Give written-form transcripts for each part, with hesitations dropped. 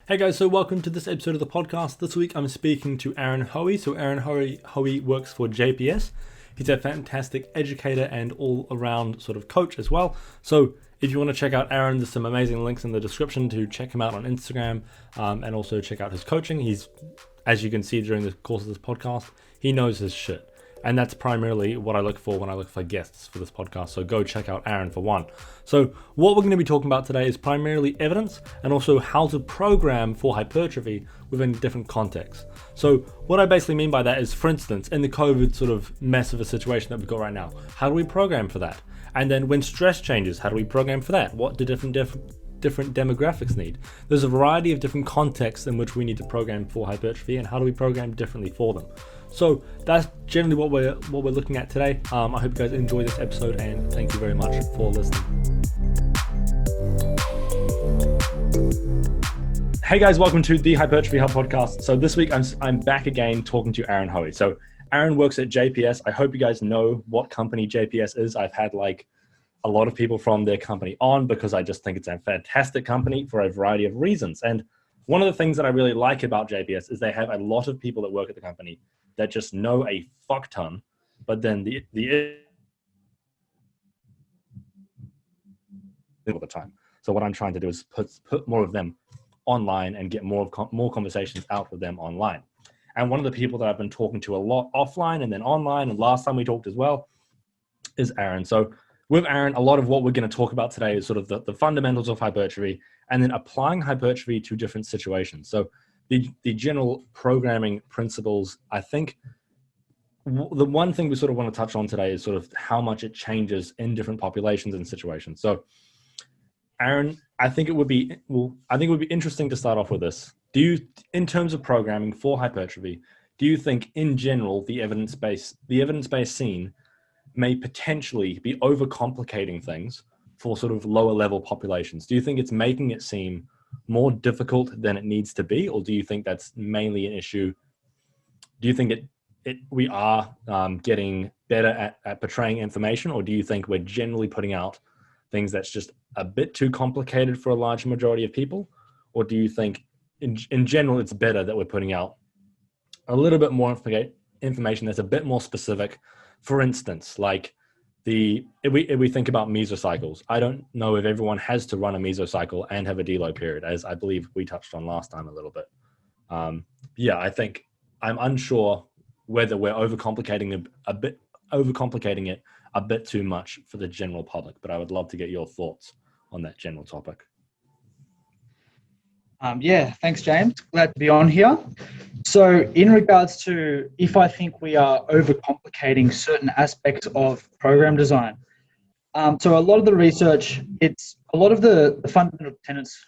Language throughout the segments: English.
Hey guys, so welcome to this episode of the podcast. This week I'm speaking to Aaron Hoey. So Aaron Hoey works for JPS. He's a fantastic educator and all-around sort of coach as well. So if you want to check out Aaron, there's some amazing links in the description to check him out on Instagram and also check out his coaching. He's, as you can see during the course of this podcast, he knows his shit. And that's primarily what I look for when I look for guests for this podcast. So go check out Aaron for one. So what we're going to be talking about today is primarily evidence and also how to program for hypertrophy within different contexts. So what I basically mean by that is, for instance, in the COVID sort of mess of a situation that we've got right now, how do we program for that? And then when stress changes, how do we program for that? What do different demographics need? There's a variety of different contexts in which we need to program for hypertrophy, and how do we program differently for them? So that's generally what we're looking at today. I hope you guys enjoy this episode, and thank you very much for listening. Hey guys, welcome to the Hypertrophy Hub podcast. So this week I'm back again talking to Aaron Hoey. So Aaron works at JPS. I hope you guys know what company JPS is. I've had a lot of people from their company on because I just think it's a fantastic company for a variety of reasons. And one of the things that I really like about JPS is they have a lot of people that work at the company that just know a fuck ton, but then the all the time. So what I'm trying to do is put more of them online and get more conversations out with them online. And one of the people that I've been talking to a lot offline and then online, and last time we talked as well, is Aaron. So with Aaron, a lot of what we're going to talk about today is sort of the fundamentals of hypertrophy and then applying hypertrophy to different situations. So the general programming principles, I think the one thing we sort of want to touch on today is sort of how much it changes in different populations and situations. So Aaron, I think it would be interesting to start off with this. In terms of programming for hypertrophy, do you think in general the evidence-based scene may potentially be overcomplicating things for sort of lower level populations? Do you think it's making it seem more difficult than it needs to be, or do you think that's mainly an issue? Do you think we are getting better at portraying information, or do you think we're generally putting out things that's just a bit too complicated for a large majority of people? Or do you think in general it's better that we're putting out a little bit more information that's a bit more specific? For instance, like if we think about mesocycles, I don't know if everyone has to run a mesocycle and have a deload period, as I believe we touched on last time a little bit. I think I'm unsure whether we're overcomplicating it a bit too much for the general public, but I would love to get your thoughts on that general topic. Thanks, James. Glad to be on here. So in regards to if I think we are overcomplicating certain aspects of program design, so a lot of the research, it's a lot of the fundamental tenets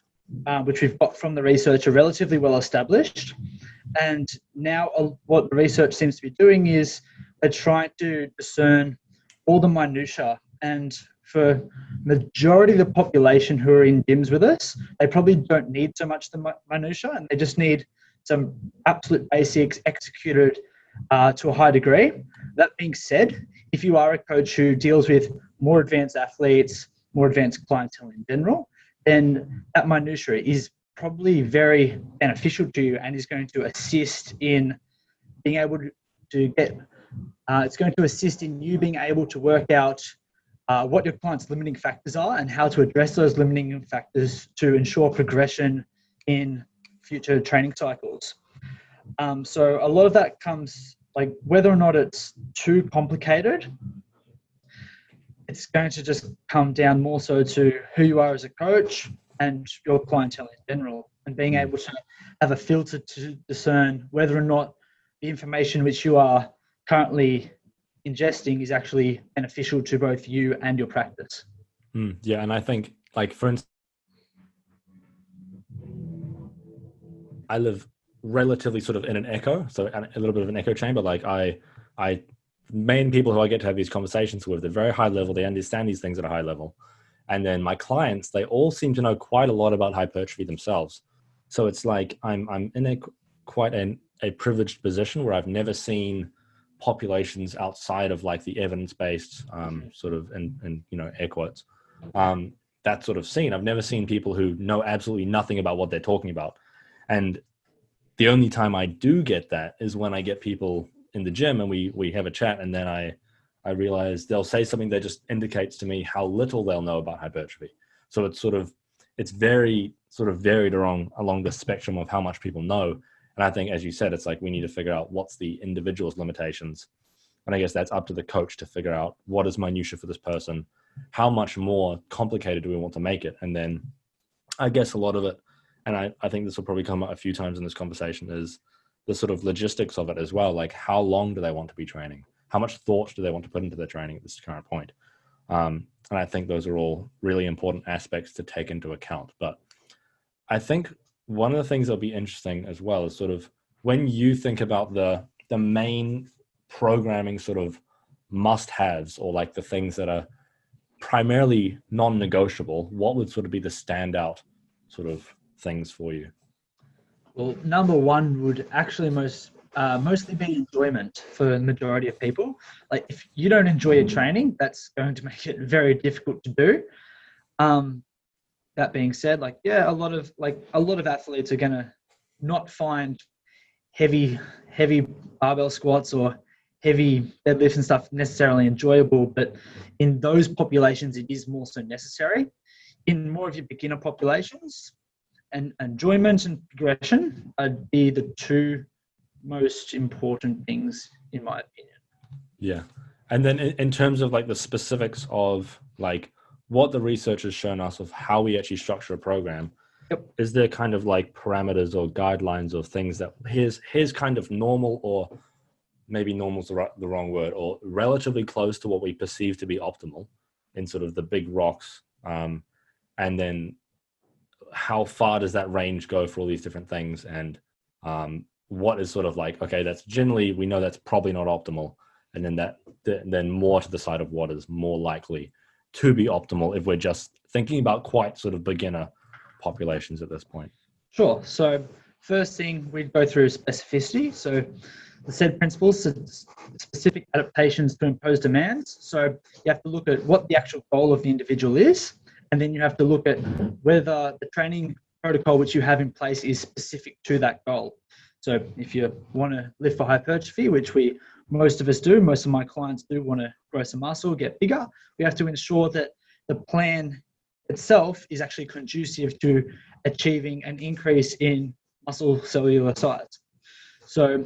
which we've got from the research are relatively well established. And now what the research seems to be doing is they're trying to discern all the minutiae, and for majority of the population who are in gyms with us, they probably don't need so much the minutiae, and they just need some absolute basics executed to a high degree. That being said, if you are a coach who deals with more advanced athletes, more advanced clientele in general, then that minutiae is probably very beneficial to you and is going to assist in being able to get, it's going to assist in you being able to work out what your client's limiting factors are and how to address those limiting factors to ensure progression in future training cycles. So a lot of that comes, like, whether or not it's too complicated, it's going to just come down more so to who you are as a coach and your clientele in general, and being able to have a filter to discern whether or not the information which you are currently ingesting is actually beneficial to both you and your practice. Yeah, and I think, like, for instance, I live relatively sort of in an echo, so a little bit of an echo chamber. Like I main people who I get to have these conversations with, they're very high level, they understand these things at a high level. And then my clients, they all seem to know quite a lot about hypertrophy themselves. So it's like I'm in quite a privileged position where I've never seen populations outside of like the evidence-based sort of, and air quotes, that sort of scene. I've never seen people who know absolutely nothing about what they're talking about. And the only time I do get that is when I get people in the gym and we have a chat, and then I realize they'll say something that just indicates to me how little they'll know about hypertrophy. So it's very sort of varied along the spectrum of how much people know. And I think, as you said, it's like we need to figure out what's the individual's limitations. And I guess that's up to the coach to figure out what is minutia for this person, how much more complicated do we want to make it. And then I guess a lot of it, and I think this will probably come up a few times in this conversation, is the sort of logistics of it as well. Like, how long do they want to be training? How much thought do they want to put into their training at this current point? And I think those are all really important aspects to take into account. But I think one of the things that'll be interesting as well is sort of when you think about the main programming sort of must-haves, or like the things that are primarily non-negotiable, what would sort of be the standout sort of things for you? Well, number one would actually mostly be enjoyment for the majority of people. Like, if you don't enjoy your training, that's going to make it very difficult to do. That being said, like, yeah, a lot of athletes are going to not find heavy barbell squats or heavy deadlifts and stuff necessarily enjoyable, but in those populations, it is more so necessary. In more of your beginner populations, and enjoyment and progression would be the two most important things, in my opinion. Yeah. And then in terms of like the specifics of like what the research has shown us of how we actually structure a program, Yep. Is there kind of like parameters or guidelines of things that here's kind of normal, or maybe normal's the wrong word, or relatively close to what we perceive to be optimal in sort of the big rocks, and then how far does that range go for all these different things, and what is sort of like, okay, that's generally, we know that's probably not optimal, and then then more to the side of what is more likely to be optimal if we're just thinking about quite sort of beginner populations at this point. Sure. So first thing, we'd go through specificity. So the said principles, specific adaptations to impose demands. So you have to look at what the actual goal of the individual is, and then you have to look at whether the training protocol which you have in place is specific to that goal. So if you want to lift for hypertrophy, which most of us do, most of my clients do want to grow some muscle, get bigger, we have to ensure that the plan itself is actually conducive to achieving an increase in muscle cellular size. So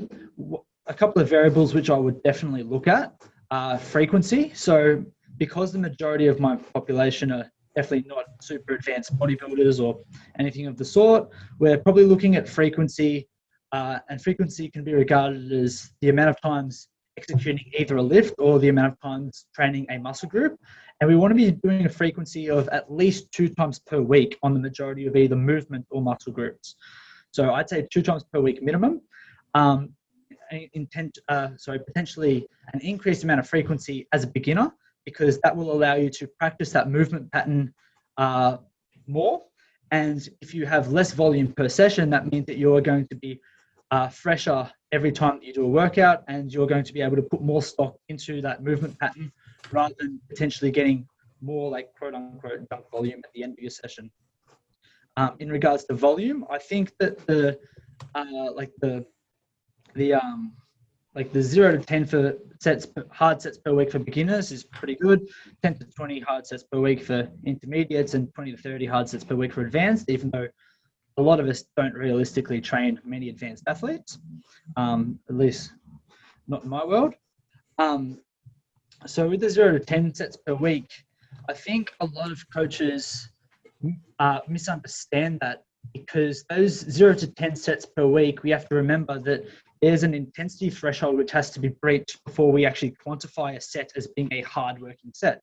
a couple of variables which I would definitely look at are frequency. So because the majority of my population are definitely not super advanced bodybuilders or anything of the sort, we're probably looking at frequency, and frequency can be regarded as the amount of times executing either a lift or the amount of times training a muscle group. And we want to be doing a frequency of at least 2 times per week on the majority of either movement or muscle groups. So I'd say 2 times per week minimum. Potentially an increased amount of frequency as a beginner, because that will allow you to practice that movement pattern more. And if you have less volume per session, that means that you're going to be fresher every time that you do a workout, and you're going to be able to put more stock into that movement pattern rather than potentially getting more like quote unquote dump volume at the end of your session. In regards to volume, I think that the 0 to 10 for hard sets per week for beginners is pretty good. 10 to 20 hard sets per week for intermediates, and 20 to 30 hard sets per week for advanced, even though a lot of us don't realistically train many advanced athletes, at least not in my world. So with the 0 to 10 sets per week, I think a lot of coaches misunderstand that, because those 0 to 10 sets per week, we have to remember that there's an intensity threshold which has to be breached before we actually quantify a set as being a hard working set.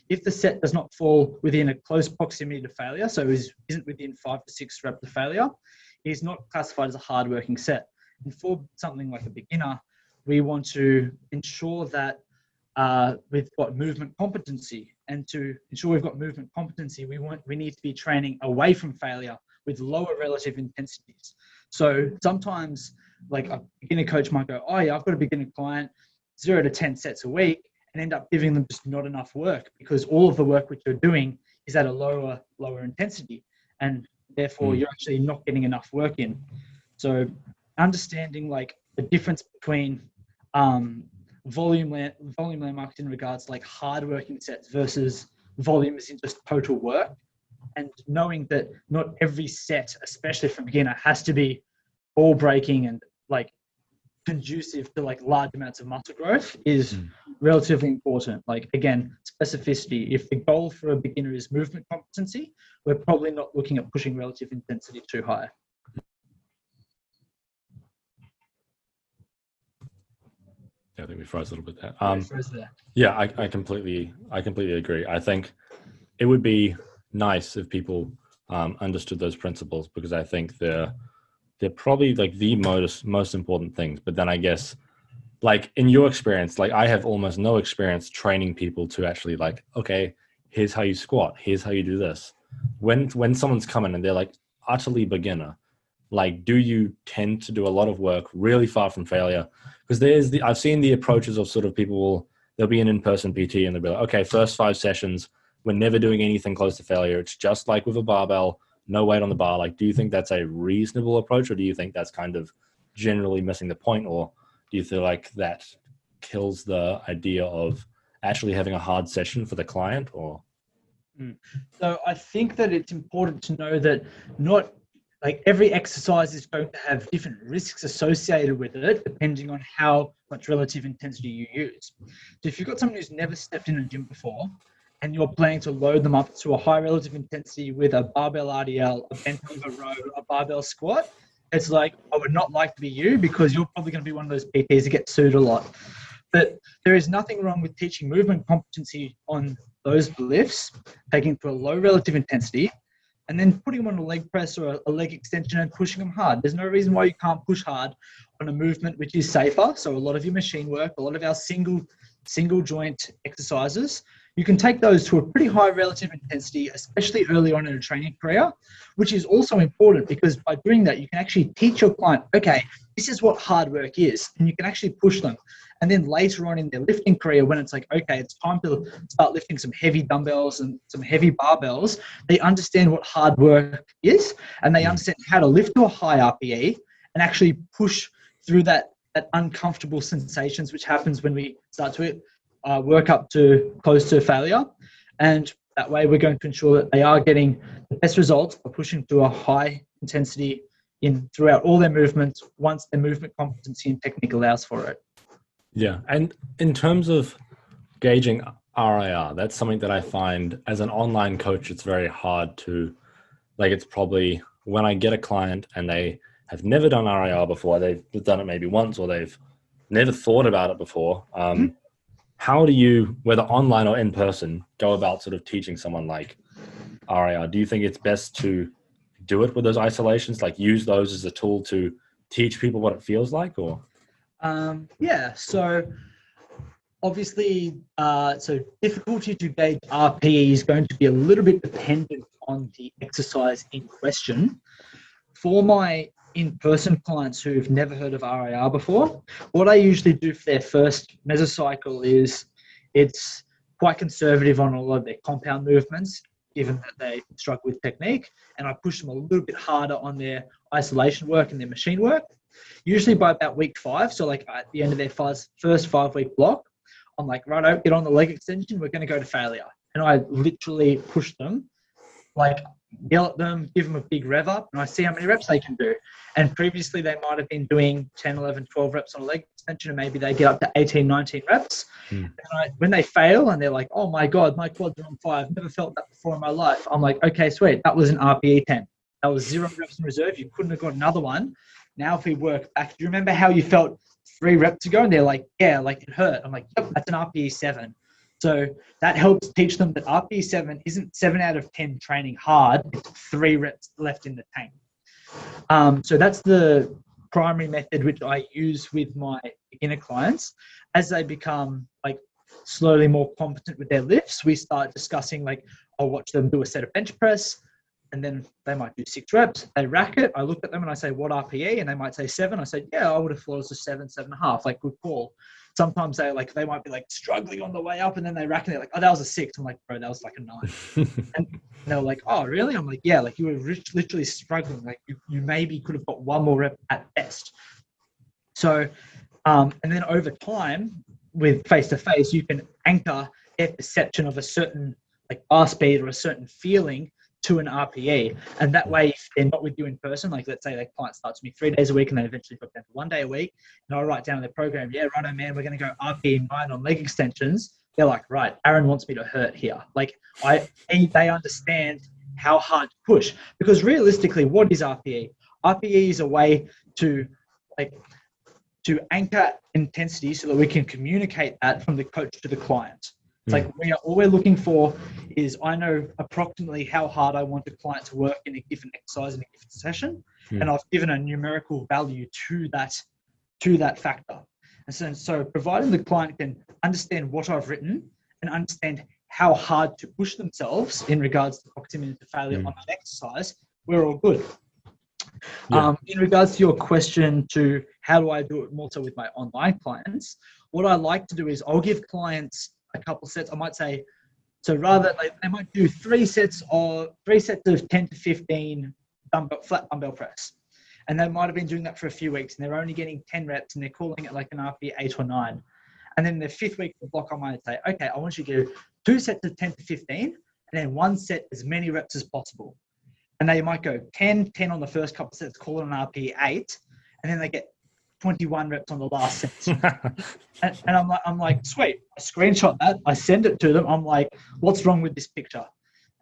If the set does not fall within a close proximity to failure, so isn't within 5 to 6 reps to failure, it is not classified as a hard working set. And for something like a beginner, we want to ensure that we've got movement competency. And to ensure we've got movement competency, we need to be training away from failure with lower relative intensities. So sometimes, like, a beginner coach might go, oh yeah, I've got a beginner client, 0 to 10 sets a week, and end up giving them just not enough work, because all of the work which you're doing is at a lower intensity, and therefore you're actually not getting enough work in. So understanding like the difference between volume landmarks in regards to like hard working sets versus volume is in just total work, and knowing that not every set, especially for beginner, has to be ball breaking and like conducive to like large amounts of muscle growth is relatively important. Like again, specificity. If the goal for a beginner is movement competency, we're probably not looking at pushing relative intensity too high. Yeah, I think we froze a little bit there. Yeah, I completely agree. I think it would be nice if people understood those principles, because I think they're probably like the most important things. But then I guess, like in your experience, like I have almost no experience training people to actually like, okay, here's how you squat, here's how you do this. When someone's coming and they're like utterly beginner, like, do you tend to do a lot of work really far from failure? Because I've seen the approaches of sort of they'll be an in-person PT and they'll be like, okay, first 5 sessions, we're never doing anything close to failure. It's just like with a barbell, no weight on the bar. Like, do you think that's a reasonable approach, or do you think that's kind of generally missing the point? Or do you feel like that kills the idea of actually having a hard session for the client? Or so I think that it's important to know that not like every exercise is going to have different risks associated with it, depending on how much relative intensity you use. So if you've got someone who's never stepped in a gym before and you're planning to load them up to a high relative intensity with a barbell RDL, a bent over row, a barbell squat, it's like, I would not like to be you, because you're probably going to be one of those PTs that get sued a lot. But there is nothing wrong with teaching movement competency on those lifts, taking to a low relative intensity, and then putting them on a leg press or a leg extension and pushing them hard. There's no reason why you can't push hard on a movement which is safer. So a lot of your machine work, a lot of our single joint exercises, you can take those to a pretty high relative intensity, especially early on in a training career, which is also important because by doing that, you can actually teach your client, okay, this is what hard work is, and you can actually push them. And then later on in their lifting career, when it's like, okay, it's time to start lifting some heavy dumbbells and some heavy barbells, they understand what hard work is, and they understand how to lift to a high RPE and actually push through that uncomfortable sensations, which happens when we start to work up to close to failure. And that way we're going to ensure that they are getting the best results by pushing to a high intensity throughout all their movements once their movement competency and technique allows for it. Yeah. And in terms of gauging RIR, that's something that I find as an online coach, it's very hard to, like, it's probably when I get a client and they have never done RIR before, they've done it maybe once, or they've never thought about it before. How do you, whether online or in person, go about sort of teaching someone like RIR? Do you think it's best to do it with those isolations, like use those as a tool to teach people what it feels like, or? Yeah, so obviously, so difficulty to gauge RPE is going to be a little bit dependent on the exercise in question. For my in-person clients who've never heard of RIR before, what I usually do for their first mesocycle is it's quite conservative on a lot of their compound movements, given that they struggle with technique, and I push them a little bit harder on their isolation work and their machine work. Usually by about week 5, so like at the end of their first 5-week block, I'm like, righto, get on the leg extension, we're going to go to failure. And I literally push them, like yell at them, give them a big rev up, and I see how many reps they can do. And previously they might have been doing 10, 11, 12 reps on a leg extension, and maybe they get up to 18, 19 reps. And when they fail and they're like, oh my God, my quads are on fire, I've never felt that before in my life. I'm like, okay, sweet, that was an RPE 10. That was 0 reps in reserve. You couldn't have got another one. Now, if we work back, do you remember how you felt 3 reps ago? And they're like, yeah, like it hurt. I'm like, yep, that's an RPE 7. So that helps teach them that RPE 7 isn't 7 out of 10 training hard. It's 3 reps left in the tank. So that's the primary method which I use with my beginner clients. As they become like slowly more competent with their lifts, we start discussing, like, I'll watch them do a set of bench press, and then they might do 6 reps. They rack it. I look at them and I say, what RPE? And they might say 7. I say, yeah, I would have thought it was a 7, 7.5. Like, good call. sometimes they might be like struggling on the way up, and then they rack and they're like, oh, that was a 6. I'm like, bro, that was like a 9. And they're like, oh, really? I'm like, yeah, like you were literally struggling. Like you maybe could have got one more rep at best. So, and then over time with face-to-face, you can anchor their perception of a certain like bar speed or a certain feeling to an RPE. And that way, if they're not with you in person, like let's say their client starts with me 3 days a week and they eventually got down to 1 day a week, and I write down in their program, yeah, righto, man, we're going to go RPE 9 on leg extensions. They're like, right, Aaron wants me to hurt here. Like they understand how hard to push, because realistically, what is RPE? RPE is a way to anchor intensity so that we can communicate that from the coach to the client. It's like all we're looking for is, I know approximately how hard I want the client to work in a given exercise in a given session, and I've given a numerical value to that factor. And so providing the client can understand what I've written and understand how hard to push themselves in regards to proximity to failure on that exercise, we're all good. Yeah. In regards to your question to how do I do it more so with my online clients, what I like to do is I'll give clients a couple sets. I might say, so rather they might do 3 sets of 10 to 15 flat dumbbell press. And they might have been doing that for a few weeks and they're only getting 10 reps and they're calling it like an RP 8 or 9. And then the 5th week of the block, I might say, okay, I want you to do 2 sets of 10 to 15 and then 1 set as many reps as possible. And they might go 10 on the first couple of sets, call it an RP 8, and then they get 21 reps on the last set. and I'm like, sweet. I screenshot that. I send it to them. I'm like, what's wrong with this picture?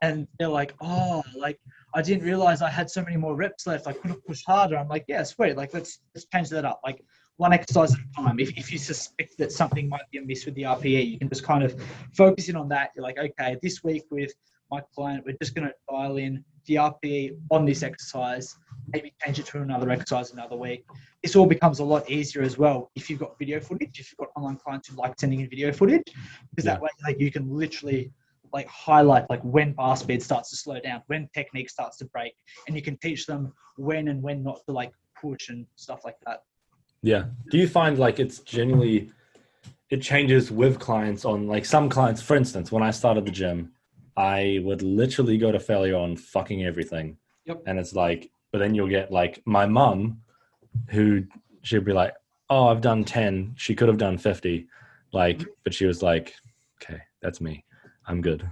And they're like, oh, like I didn't realize I had so many more reps left. I could have pushed harder. I'm like, yeah, sweet. Like let's change that up. Like 1 exercise at a time. If you suspect that something might be amiss with the RPE, you can just kind of focus in on that. You're like, okay, this week with my client, we're just going to dial in the RPE on this exercise, maybe change it to another exercise another week. This all becomes a lot easier as well if you've got video footage, if you've got online clients who like sending in video footage, because that way like you can literally like highlight like when bar speed starts to slow down, when technique starts to break, and you can teach them when and when not to like push and stuff like that. Yeah. Do you find like it's genuinely, it changes with clients on like some clients, for instance, when I started the gym, I would literally go to failure on fucking everything. Yep. And it's like, but then you'll get like my mum who she'd be like, oh, I've done 10. She could have done 50. Like, but she was like, okay, that's me. I'm good.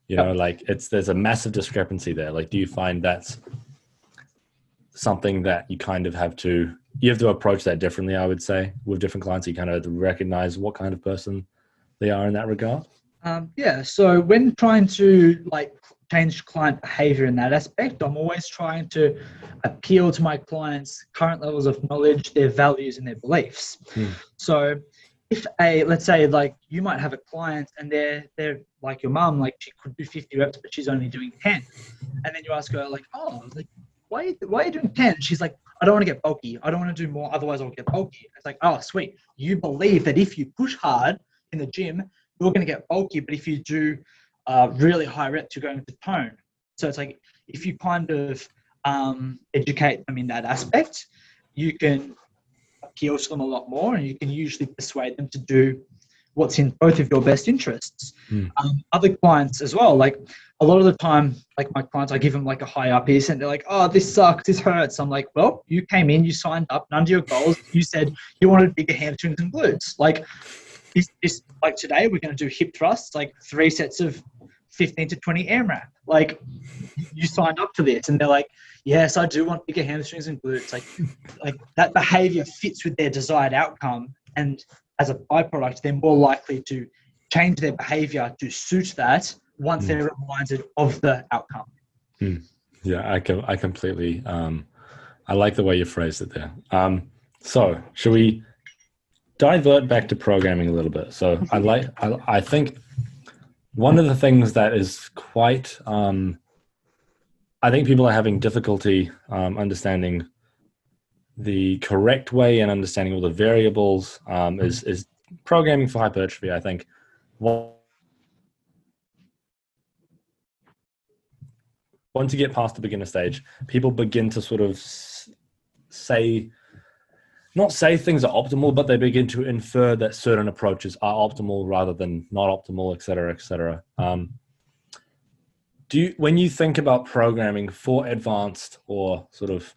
You know, like there's a massive discrepancy there. Like, do you find that's something that you kind of have to approach that differently, I would say, with different clients? You kind of have to recognize what kind of person they are in that regard? Yeah. So when trying to like change client behavior in that aspect, I'm always trying to appeal to my clients' current levels of knowledge, their values and their beliefs. So if let's say like you might have a client and they're like your mum, like she could do 50 reps, but she's only doing 10. And then you ask her like, oh, like, why are you doing 10? She's like, I don't want to get bulky. I don't want to do more. Otherwise I'll get bulky. It's like, oh, sweet. You believe that if you push hard in the gym, you're going to get bulky. But if you do really high reps, you're going to tone. So it's like, if you kind of educate them in that aspect, you can appeal to them a lot more and you can usually persuade them to do what's in both of your best interests. Other clients as well, like a lot of the time, like my clients, I give them like a high RPE and they're like, oh, this sucks, this hurts. I'm like, well, you came in, you signed up, none of your goals, you said you wanted bigger hamstrings and glutes. Like this like today, we're going to do hip thrusts, like 3 sets of 15 to 20 AMRAP. Like you signed up for this. And they're like, yes, I do want bigger hamstrings and glutes. Like that behavior fits with their desired outcome. And as a byproduct, they're more likely to change their behavior to suit that once they're reminded of the outcome. Yeah, I completely, I like the way you phrased it there. So should we divert back to programming a little bit? So I think one of the things that is quite, I think people are having difficulty understanding the correct way and understanding all the variables is programming for hypertrophy. I think once you get past the beginner stage, people begin to sort of say not say things are optimal, but they begin to infer that certain approaches are optimal rather than not optimal, et cetera, et cetera. When you think about programming for advanced or sort of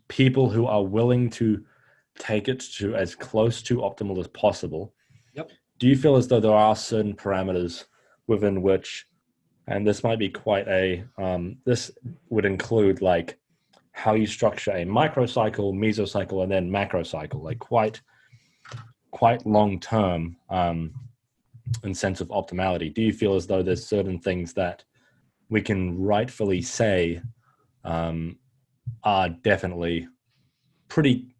people who are willing to take it to as close to optimal as possible, Yep. do you feel as though there are certain parameters within which, and this might be quite this would include like how you structure a microcycle, mesocycle, and then macrocycle, like quite long term in sense of optimality. Do you feel as though there's certain things that we can rightfully say are definitely pretty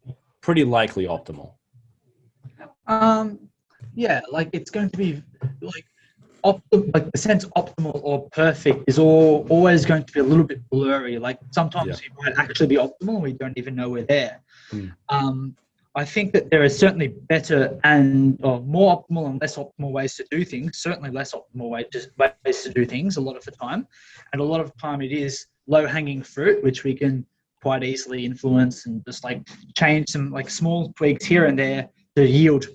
likely optimal? Yeah, like it's going to be like like the sense optimal or perfect is always going to be a little bit blurry. Like sometimes we might actually be optimal and we don't even know we're there. I think that there are certainly better and more optimal and less optimal ways to do things. Certainly less optimal ways to do things a lot of the time. And a lot of the time it is low-hanging fruit, which we can quite easily influence and just like change some like small tweaks here and there to yield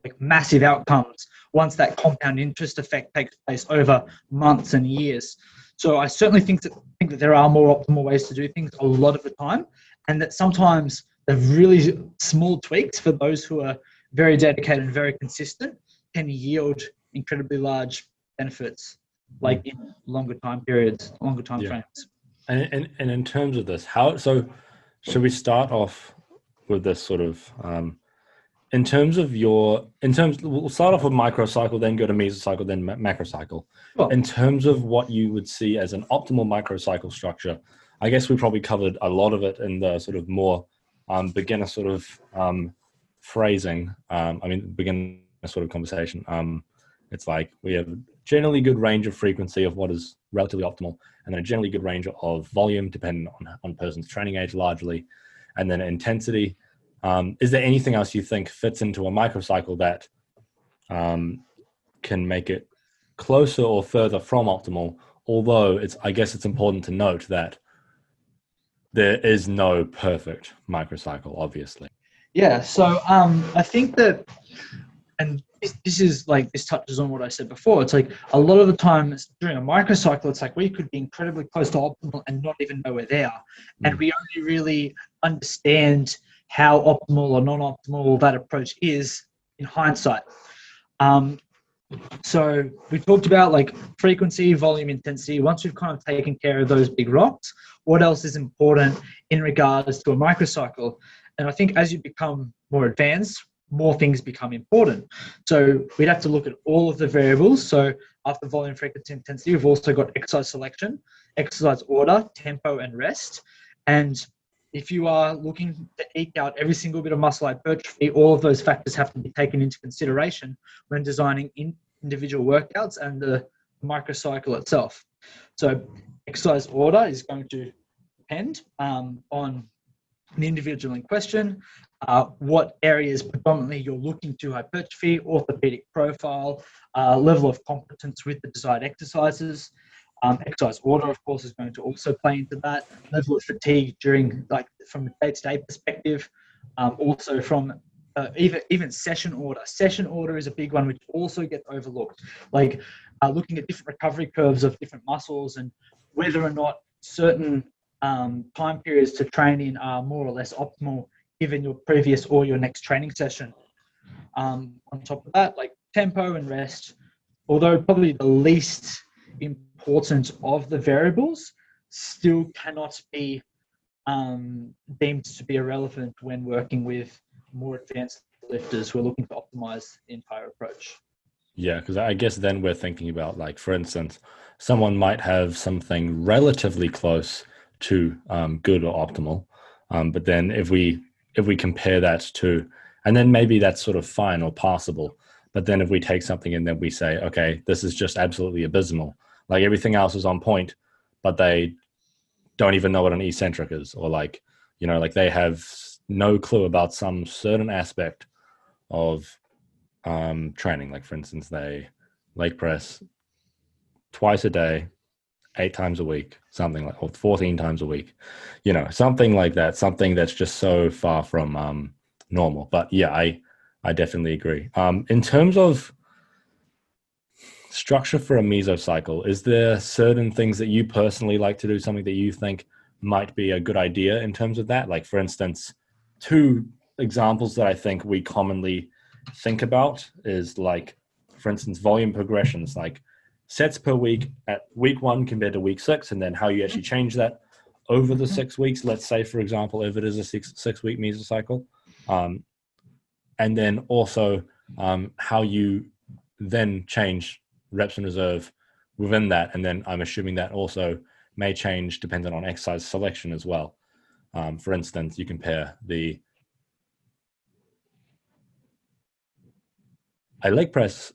like massive outcomes once that compound interest effect takes place over months and years. So I certainly think that there are more optimal ways to do things a lot of the time, and that sometimes the really small tweaks for those who are very dedicated and very consistent can yield incredibly large benefits, like in longer time periods, longer time frames. And in terms of this, should we start off with this sort of we'll start off with microcycle, then go to mesocycle, then macrocycle. Sure. In terms of what you would see as an optimal microcycle structure, I guess we probably covered a lot of it in the sort of more beginner sort of phrasing. Beginner sort of conversation. It's like we have generally good range of frequency of what is relatively optimal, and then a generally good range of volume depending on person's training age largely, and then intensity. Is there anything else you think fits into a microcycle that can make it closer or further from optimal? Although I guess it's important to note that there is no perfect microcycle, obviously. Yeah. So I think that, and this touches on what I said before. It's like a lot of the times during a microcycle, it's like we could be incredibly close to optimal and not even know we're there. And we only really understand how optimal or non-optimal that approach is in hindsight. So we talked about like frequency, volume, intensity. Once we've kind of taken care of those big rocks, what else is important in regards to a microcycle? And I think as you become more advanced, more things become important. So we'd have to look at all of the variables. So after volume, frequency, intensity, we've also got exercise selection, exercise order, tempo, and rest. And if you are looking to eke out every single bit of muscle hypertrophy, all of those factors have to be taken into consideration when designing individual workouts and the microcycle itself. So exercise order is going to depend on the individual in question, what areas predominantly you're looking to hypertrophy, orthopedic profile, level of competence with the desired exercises. Exercise order, of course, is going to also play into that. Level of fatigue during, like, from a day-to-day perspective. Also from even session order. Session order is a big one, which also gets overlooked. Like looking at different recovery curves of different muscles and whether or not certain time periods to train in are more or less optimal given your previous or your next training session. On top of that, like tempo and rest, although probably the least important of the variables, still cannot be deemed to be irrelevant when working with more advanced lifters who are looking to optimize the entire approach. Yeah, because I guess then we're thinking about, like, for instance, someone might have something relatively close to good or optimal, but then if we compare that to, and then maybe that's sort of fine or passable, but then if we take something and then we say, okay, this is just absolutely abysmal, like everything else is on point, but they don't even know what an eccentric is, or like, you know, like they have no clue about some certain aspect of training. Like, for instance, they leg press twice a day 8 times a week, something like, or 14 times a week, something like that, something that's just so far from normal. But yeah, I definitely agree. In terms of structure for a mesocycle, is there certain things that you personally like to do, something that you think might be a good idea in terms of that? Like, for instance, two examples that I think we commonly think about is, like, for instance, volume progressions, like sets per week at week 1 compared to week 6, and then how you actually change that over the 6 weeks. Let's say, for example, if it is a six-week mesocycle, and then also how you then change reps in reserve within that. And then I'm assuming that also may change depending on exercise selection as well. For instance, you compare a leg press.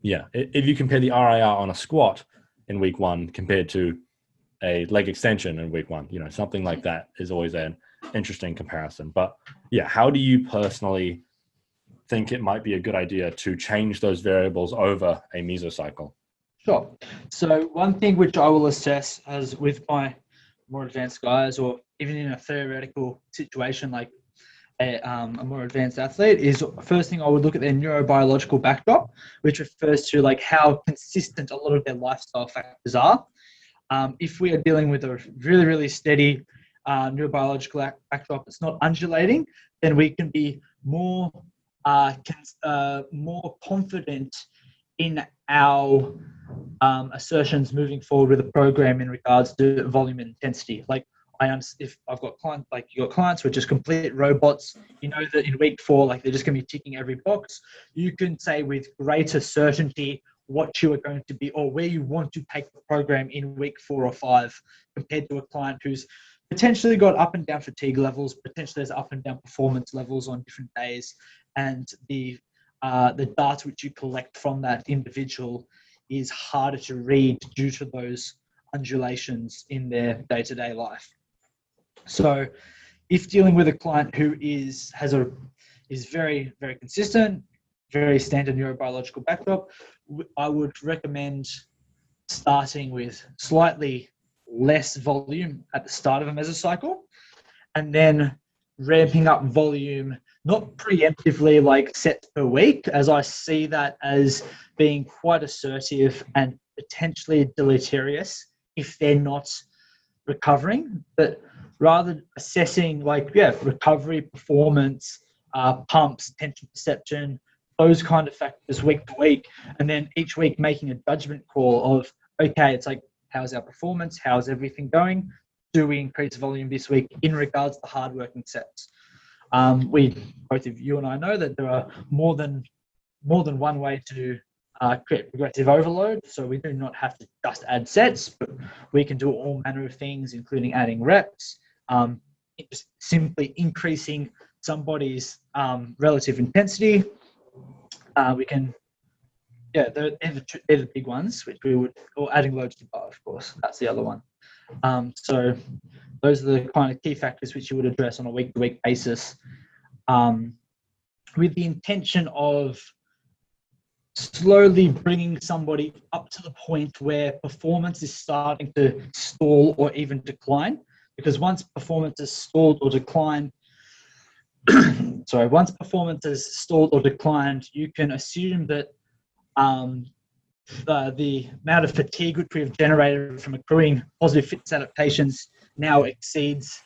Yeah. If you compare the RIR on a squat in week 1 compared to a leg extension in week 1, something like that is always an interesting comparison. But yeah, how do you personally think it might be a good idea to change those variables over a mesocycle? Sure. So one thing which I will assess as with my more advanced guys, or even in a theoretical situation like a more advanced athlete, is first thing I would look at their neurobiological backdrop, which refers to like how consistent a lot of their lifestyle factors are. If we are dealing with a really, really steady neurobiological backdrop that's not undulating, then we can be more confident in our assertions moving forward with a program in regards to volume and intensity. Like, if I've got clients, like you got clients who are just complete robots, that in week 4, like they're just going to be ticking every box. You can say with greater certainty what you are going to be, or where you want to take the program in week 4 or 5, compared to a client who's potentially got up and down fatigue levels, potentially has up and down performance levels on different days, and the data which you collect from that individual is harder to read due to those undulations in their day-to-day life. So if dealing with a client who is very, very consistent, very standard neurobiological backdrop, I would recommend starting with slightly less volume at the start of a mesocycle, and then ramping up volume, not preemptively like sets per week, as I see that as being quite assertive and potentially deleterious if they're not recovering, but rather assessing recovery, performance, pumps, tension perception, those kind of factors week to week, and then each week making a judgment call of, okay, it's like, how's our performance? How's everything going? Do we increase volume this week in regards to hard-working sets? Both of you and I know that there are more than one way to create progressive overload. So we do not have to just add sets, but we can do all manner of things, including adding reps, just simply increasing somebody's relative intensity. We can, they're the big ones, which we would, or adding loads to bar, of course. That's the other one. So those are the kind of key factors which you would address on a week-to-week basis, with the intention of slowly bringing somebody up to the point where performance is starting to stall or even decline. Because once performance is stalled or declined, once performance is stalled or declined, you can assume that the amount of fatigue which we have generated from accruing positive fitness adaptations now exceeds,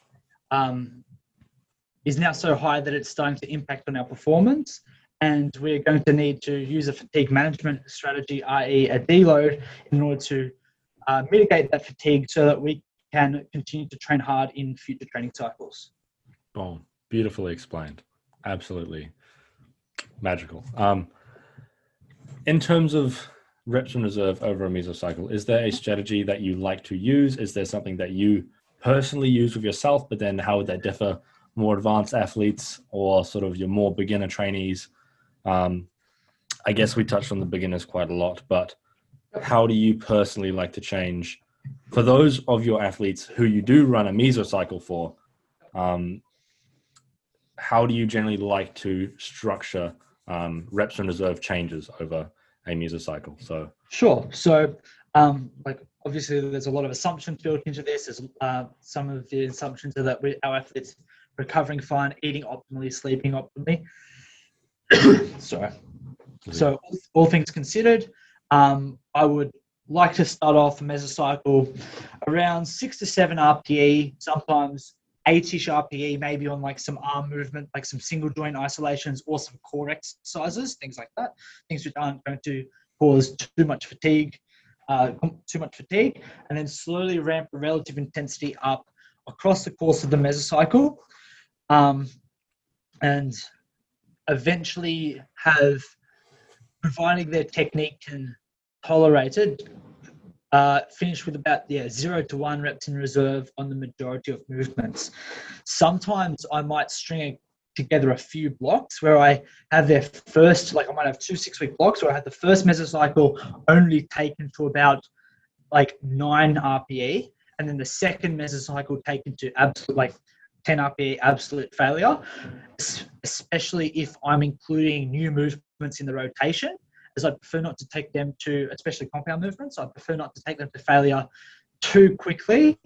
is now so high that it's starting to impact on our performance. And we're going to need to use a fatigue management strategy, i.e. a deload, in order to mitigate that fatigue so that we can continue to train hard in future training cycles. Boom. Beautifully explained. Absolutely magical. In terms of reps in reserve over a mesocycle, is there a strategy that you like to use? Is there something that you personally use with yourself, but then how would that differ more advanced athletes or sort of your more beginner trainees? I guess we touched on the beginners quite a lot, but how do you personally like to change for those of your athletes who you do run a mesocycle for? How do you generally like to structure reps in reserve changes over a mesocycle? So sure. So like Obviously, there's a lot of assumptions built into this. There's, some of the assumptions are that our athletes recovering fine, eating optimally, sleeping optimally. Sorry. So all things considered, I would like to start off the mesocycle around 6 to 7 RPE, sometimes 8-ish RPE, maybe on like some arm movement, like some single joint isolations or some core exercises, things like that, things which aren't going to cause too much fatigue, and then slowly ramp the relative intensity up across the course of the mesocycle, and eventually have, providing their technique can tolerate it, finish with about 0 to 1 reps in reserve on the majority of movements. Sometimes I might string together a few blocks where I have their first, like I might have 2 6-week blocks where I have the first mesocycle only taken to about like 9 RPE, and then the second mesocycle taken to absolute like 10 RPE absolute failure, especially if I'm including new movements in the rotation, as I prefer not to take them to, especially compound movements, I prefer not to take them to failure too quickly,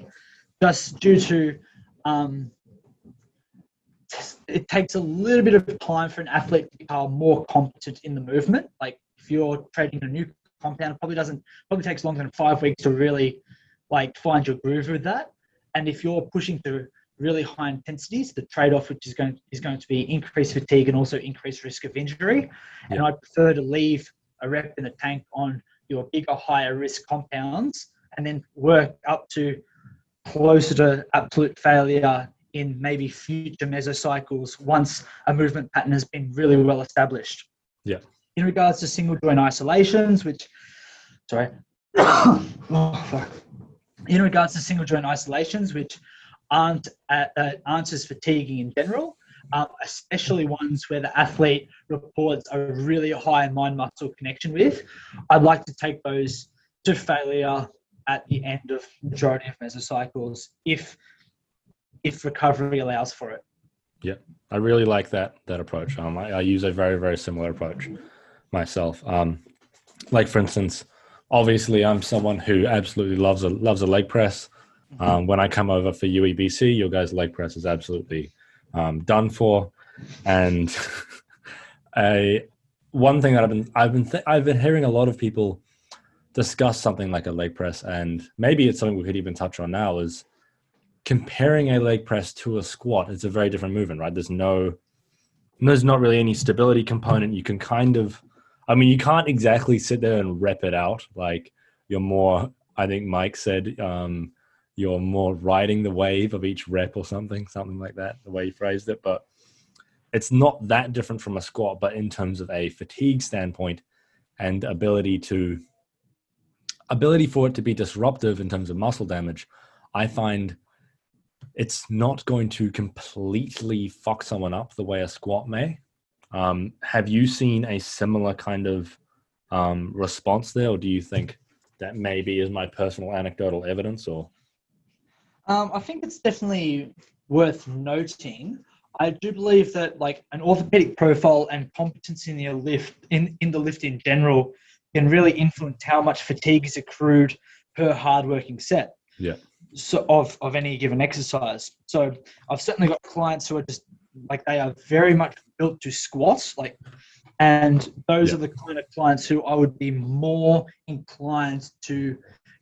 just due to it takes a little bit of time for an athlete to become more competent in the movement. Like if you're training a new compound, it probably takes longer than 5 weeks to really like find your groove with that. And if you're pushing through really high intensities, the trade-off which is going to be increased fatigue and also increased risk of injury. And I prefer to leave a rep in the tank on your bigger, higher risk compounds and then work up to closer to absolute failure in maybe future mesocycles once a movement pattern has been really well established. Yeah. In regards to single joint isolations, in regards to single joint isolations, which aren't as fatiguing in general, especially ones where the athlete reports a really high mind-muscle connection with, I'd like to take those to failure at the end of majority of mesocycles if recovery allows for it. Yeah, I really like that approach. I use a very, very similar approach myself. Like for instance, obviously I'm someone who absolutely loves a leg press. When I come over for UEBC, your guys' leg press is absolutely done for. And one thing that I've been hearing a lot of people discuss something like a leg press, and maybe it's something we could even touch on now, is comparing a leg press to a squat. It's a very different movement, right? There's not really any stability component. You can you can't exactly sit there and rep it out. Like you're more, I think Mike said, you're more riding the wave of each rep or something like that, the way he phrased it. But it's not that different from a squat, but in terms of a fatigue standpoint and ability for it to be disruptive in terms of muscle damage, I find it's not going to completely fuck someone up the way a squat may. Have you seen a similar kind of response there, or do you think that maybe is my personal anecdotal evidence? Or I think it's definitely worth noting. I do believe that like an orthopedic profile and competence in the lift in the lift in general can really influence how much fatigue is accrued per hardworking set. Yeah. So of any given exercise. So I've certainly got clients who are just like, they are very much built to squat, and those are the kind of clients who I would be more inclined to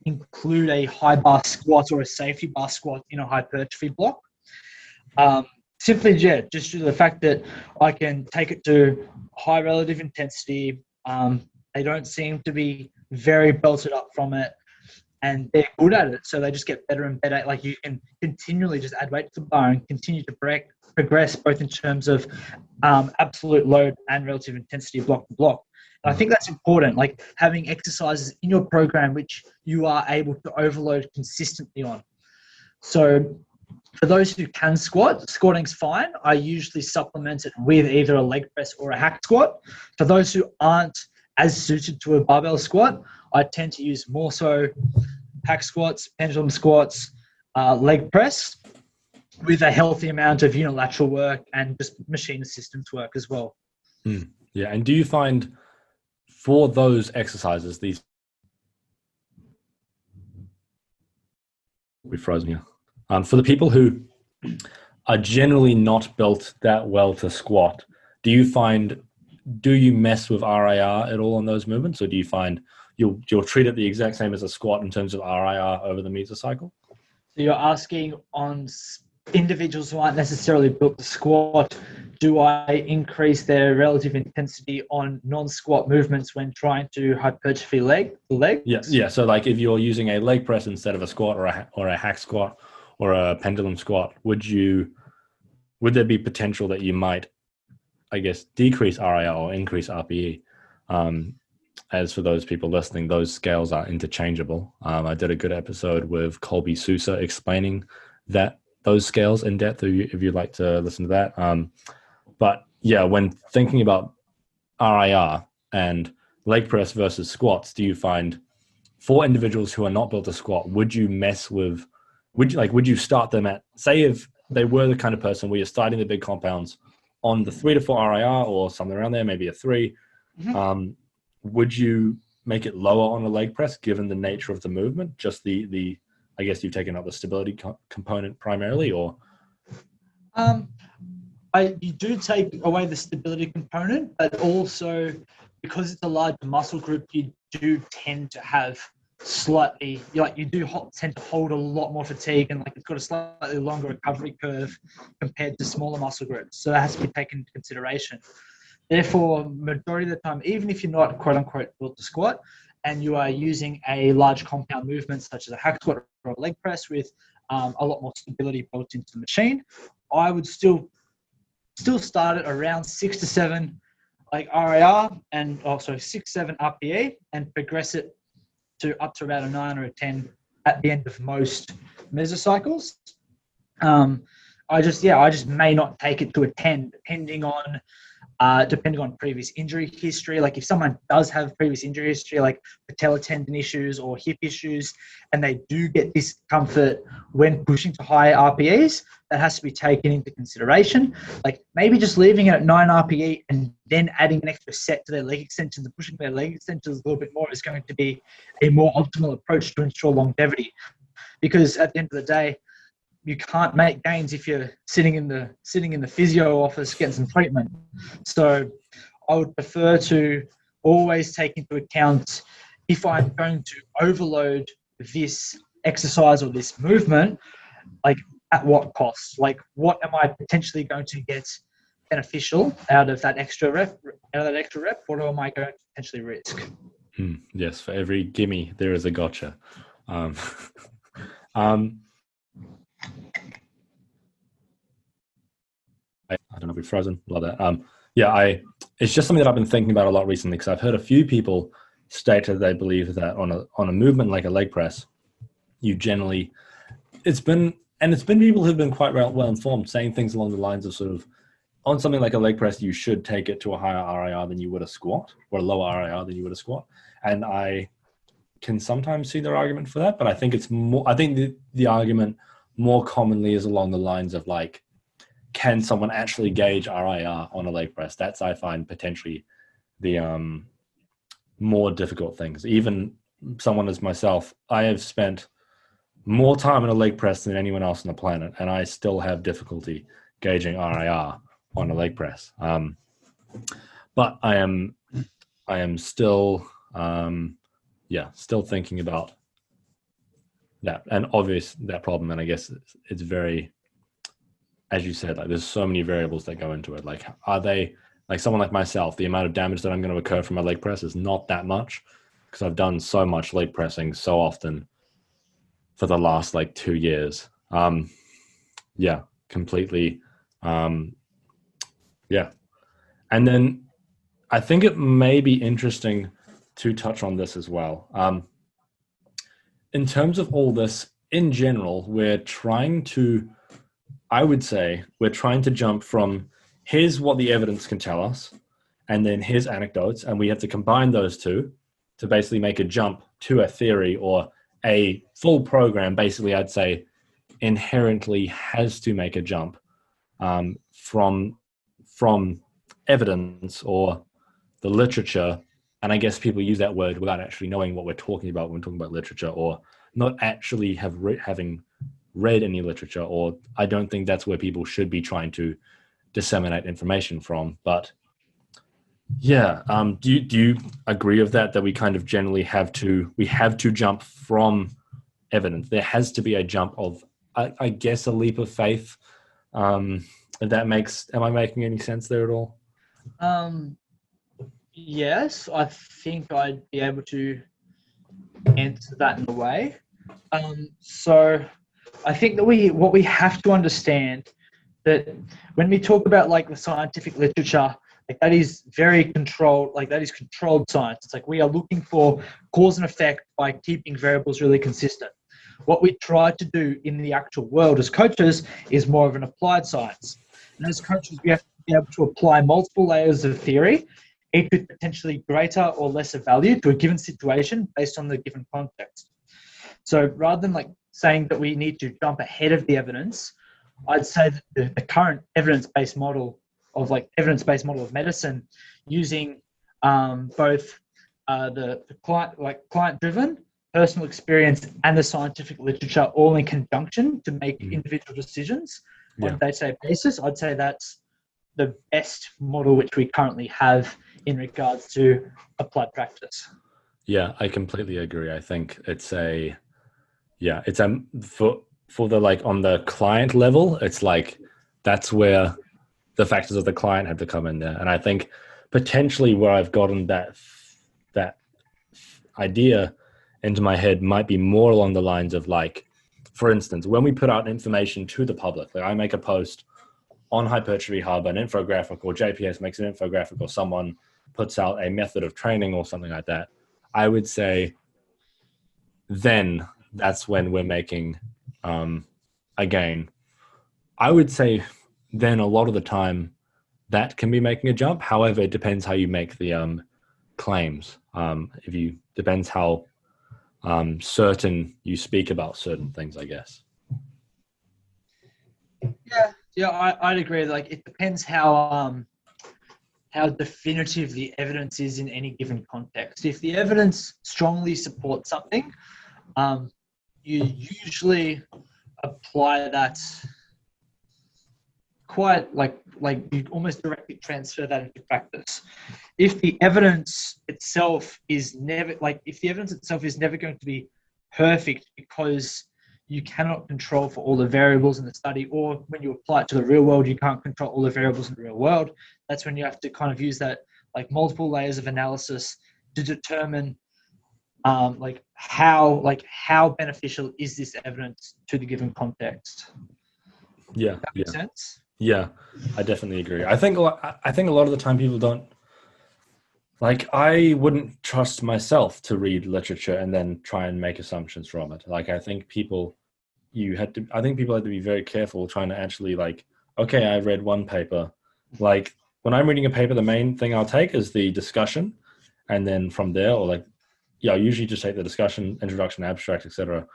include a high bar squat or a safety bar squat in a hypertrophy block. Simply, just due to the fact that I can take it to high relative intensity. They don't seem to be very belted up from it, and they're good at it. So they just get better and better. Like you can continually just add weight to the bar and continue to progress both in terms of absolute load and relative intensity block to block. And I think that's important, like having exercises in your program which you are able to overload consistently on. So for those who can squat, squatting's fine. I usually supplement it with either a leg press or a hack squat. For those who aren't as suited to a barbell squat, I tend to use more so hack squats, pendulum squats, leg press, with a healthy amount of unilateral work and just machine assistance work as well. Yeah, and do you find for those exercises, We've frozen here. For the people who are generally not built that well to squat, do you mess with RIR at all on those movements, or do you find you'll treat it the exact same as a squat in terms of RIR over the mesocycle? So you're asking on individuals who aren't necessarily built to squat, do I increase their relative intensity on non-squat movements when trying to hypertrophy legs? Yeah. So like if you're using a leg press instead of a squat or a hack squat or a pendulum squat, would there be potential that you might, I guess, decrease RIR or increase RPE? As for those people listening, those scales are interchangeable. I did a good episode with Colby Sousa explaining those scales in depth if you'd like to listen to that. But yeah, when thinking about RIR and leg press versus squats, do you find for individuals who are not built to squat, would you start them at, say if they were the kind of person where you're starting the big compounds on the 3 to 4 RIR or something around there, maybe a 3, would you make it lower on a leg press given the nature of the movement? Just the I guess you've taken out the stability component primarily, or? You do take away the stability component, but also because it's a large muscle group, you do tend to have slightly, you do tend to hold a lot more fatigue, and it's got a slightly longer recovery curve compared to smaller muscle groups. So that has to be taken into consideration. Therefore, majority of the time, even if you're not quote unquote built to squat and you are using a large compound movement such as a hack squat or a leg press with a lot more stability built into the machine, I would still start at around 6 to 7 RIR and also 6, 7 RPE and progress it to up to about a 9 or a 10 at the end of most mesocycles. I just may not take it to a 10 depending on previous injury history. Like if someone does have previous injury history, like patella tendon issues or hip issues, and they do get discomfort when pushing to high RPEs, that has to be taken into consideration. Like maybe just leaving it at 9 RPE and then adding an extra set to their leg extensions and pushing their leg extensions a little bit more is going to be a more optimal approach to ensure longevity. Because at the end of the day, you can't make gains if you're sitting in the physio office getting some treatment. So I would prefer to always take into account if I'm going to overload this exercise or this movement, at what cost? What am I potentially going to get beneficial out of that extra rep? What am I going to potentially risk? Yes, for every gimme, there is a gotcha. I don't know if we've frozen. Love that. It's just something that I've been thinking about a lot recently because I've heard a few people state that they believe that on a movement like a leg press, it's been people who've been quite well informed saying things along the lines of sort of on something like a leg press, you should take it to a higher RIR than you would a squat or a lower RIR than you would a squat. And I can sometimes see their argument for that, but I think the argument more commonly is along the lines of can someone actually gauge RIR on a leg press? That's, I find, potentially the more difficult things. Even someone as myself, I have spent more time in a leg press than anyone else on the planet, and I still have difficulty gauging RIR on a leg press. But I am still, still thinking about that and obvious that problem. And I guess it's very, as you said, there's so many variables that go into it. Are they someone like myself, the amount of damage that I'm going to occur from my leg press is not that much because I've done so much leg pressing so often for the last 2 years. Completely. And then I think it may be interesting to touch on this as well. In terms of all this, in general, I would say we're trying to jump from here's what the evidence can tell us, and then here's anecdotes, and we have to combine those two to basically make a jump to a theory or a full program. Basically, I'd say inherently has to make a jump from evidence or the literature. And I guess people use that word without actually knowing what we're talking about when we're talking about literature, or not actually having read any literature, or I don't think that's where people should be trying to disseminate information from. But yeah, do you agree with that we kind of generally have to jump from evidence? There has to be a jump of, I guess, a leap of faith. If that makes, am I making any sense there at all? Yes, I think I'd be able to answer that in a way. So I think that what we have to understand, that when we talk about like the scientific literature, like that is very controlled, like that is controlled science. It's like we are looking for cause and effect by keeping variables really consistent. What we try to do in the actual world as coaches is more of an applied science. And as coaches, we have to be able to apply multiple layers of theory, each with potentially greater or lesser value to a given situation based on the given context. So rather than like saying that we need to jump ahead of the evidence, I'd say that the current evidence-based model of medicine, using both the client-driven, personal experience, and the scientific literature all in conjunction to make individual decisions on a day-to-day basis, I'd say that's the best model which we currently have in regards to applied practice. Yeah, I completely agree. I think it's for the, like, on the client level, it's like that's where the factors of the client have to come in there. And I think potentially where I've gotten that idea into my head might be more along the lines of, like, for instance, when we put out information to the public, like I make a post on Hypertrophy Hub, an infographic, or JPS makes an infographic, or someone puts out a method of training or something like that, I would say then that's when we're making a gain. I would say then a lot of the time that can be making a jump. However, it depends how you make the claims. Depends how certain you speak about certain things, I guess. Yeah, I'd agree. Like it depends how definitive the evidence is in any given context. If the evidence strongly supports something, you usually apply that quite like you almost directly transfer that into practice. If the evidence itself is never going to be perfect because you cannot control for all the variables in the study, or when you apply it to the real world, you can't control all the variables in the real world, that's when you have to kind of use that like multiple layers of analysis to determine how beneficial is this evidence to the given context. Yeah, that makes sense. Yeah, I definitely agree. I think a lot of the time people don't, like, I wouldn't trust myself to read literature and then try and make assumptions from it. Like, I think people had to be very careful trying to actually, like, okay, I read one paper. Like, when I'm reading a paper, the main thing I'll take is the discussion, and then from there, or like, yeah, I usually just take the discussion, introduction, abstract, etc.,